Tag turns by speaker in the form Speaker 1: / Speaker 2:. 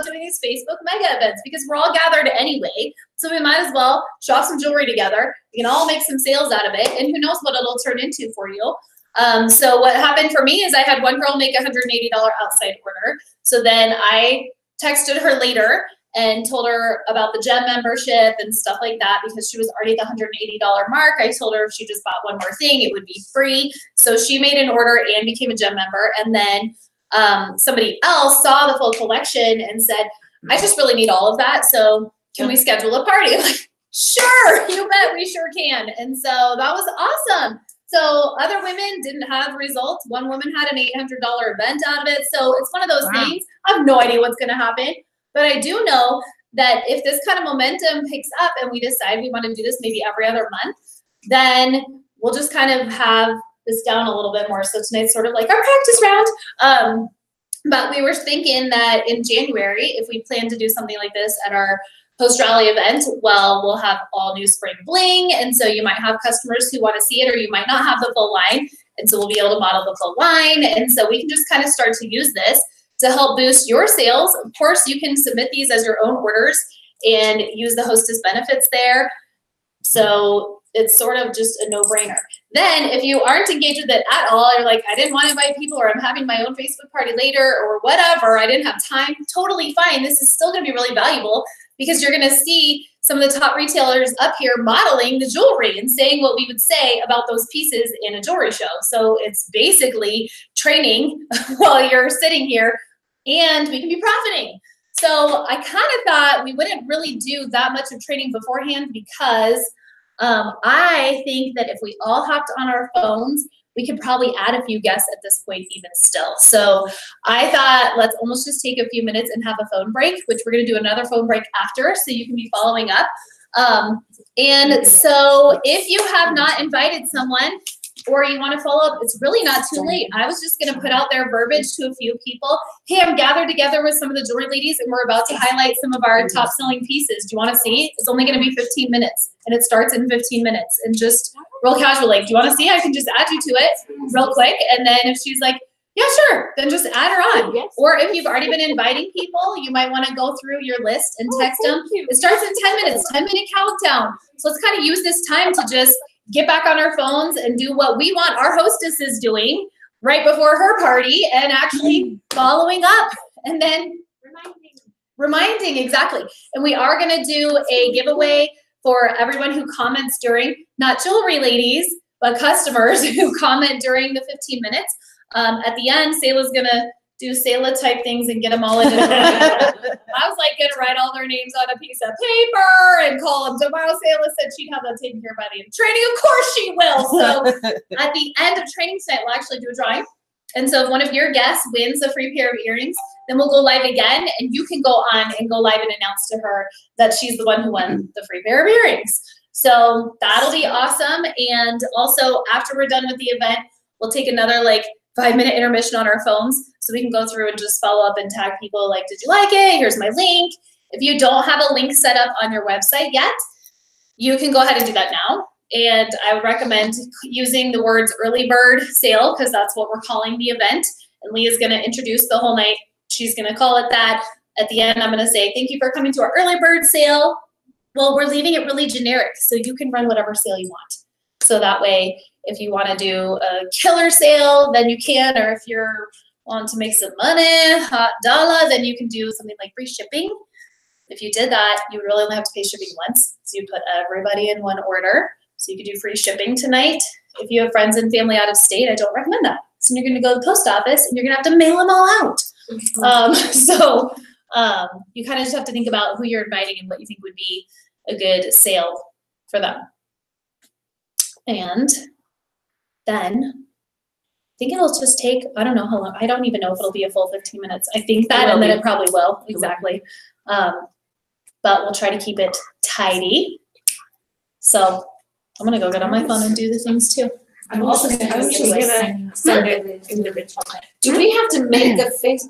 Speaker 1: doing these Facebook mega events because we're all gathered anyway. So we might as well shop some jewelry together. We can all make some sales out of it, and who knows what it'll turn into for you. So what happened for me is I had one girl make a $180 outside order. So then I texted her later and told her about the gem membership and stuff like that because she was already at the $180 mark. I told her if she just bought one more thing, it would be free. So she made an order and became a gem member. And then somebody else saw the full collection and said, I just really need all of that. So can we schedule a party? I'm like, sure, you bet we sure can. And so that was awesome. So other women didn't have results. One woman had an $800 event out of it. So it's one of those things. I have no idea what's going to happen. But I do know that if this kind of momentum picks up and we decide we want to do this maybe every other month, then we'll just kind of have this down a little bit more. So tonight's sort of like our practice round. But we were thinking that in January, if we plan to do something like this at our post-rally event, well, we'll have all new spring bling. And so you might have customers who want to see it, or you might not have the full line. And so we'll be able to model the full line. And so we can just kind of start to use this to help boost your sales. Of course, you can submit these as your own orders and use the hostess benefits there. So it's sort of just a no-brainer. Then if you aren't engaged with it at all, you're like, I didn't want to invite people, or I'm having my own Facebook party later, or whatever, I didn't have time, totally fine. This is still going to be really valuable because you're going to see some of the top retailers up here modeling the jewelry and saying what we would say about those pieces in a jewelry show. So it's basically training while you're sitting here, and we can be profiting. So I kind of thought we wouldn't really do that much of training beforehand because I think that if we all hopped on our phones, we could probably add a few guests at this point even still. So I thought let's almost just take a few minutes and have a phone break, which we're going to do another phone break after, so you can be following up. And so if you have not invited someone, or you want to follow up, it's really not too late. I was just going to put out their verbiage to a few people. Hey, I'm gathered together with some of the jewelry ladies, and we're about to highlight some of our top selling pieces. Do you want to see? It's only going to be 15 minutes, and it starts in 15 minutes. And just real casual, like, do you want to see? I can just add you to it real quick. And then if she's like, yeah, sure, then just add her on. Yes. Or if you've already been inviting people, you might want to go through your list and text them. It starts in 10 minutes, 10-minute countdown. So let's kind of use this time to just get back on our phones and do what we want our hostess is doing right before her party, and actually following up and then reminding exactly. And we are going to do a giveaway for everyone who comments during, not jewelry ladies, but customers who comment during the 15 minutes. At the end, Sayla's going to do Sayla type things and get them all in. I was like going to write all their names on a piece of paper and call them tomorrow. Sayla said she'd have that taken care of by the end of training. Of course she will. So at the end of training tonight, we'll actually do a drawing. And so if one of your guests wins a free pair of earrings, then we'll go live again, and you can go on and go live and announce to her that she's the one who won the free pair of earrings. So that'll be awesome. And also after we're done with the event, we'll take another like 5-minute intermission on our phones so we can go through and just follow up and tag people like, did you like it? Here's my link. If you don't have a link set up on your website yet, you can go ahead and do that now. And I would recommend using the words early bird sale, because that's what we're calling the event. And Leah's going to introduce the whole night. She's going to call it that. At the end, I'm going to say, thank you for coming to our early bird sale. Well, we're leaving it really generic, so you can run whatever sale you want. So that way, if you want to do a killer sale, then you can. Or if you're wanting to make some money, hot dollar, then you can do something like free shipping. If you did that, you would really only have to pay shipping once. So you put everybody in one order. So you could do free shipping tonight. If you have friends and family out of state, I don't recommend that. So you're going to go to the post office and you're going to have to mail them all out. You kind of just have to think about who you're inviting and what you think would be a good sale for them. And then I think it'll just take, I don't know how long, I don't even know if it'll be a full 15 minutes. I think that, and then it probably will, exactly. But we'll try to keep it tidy. So I'm gonna go get on my phone and do the things too.
Speaker 2: I'm also gonna send it individually. Do we have to make a face?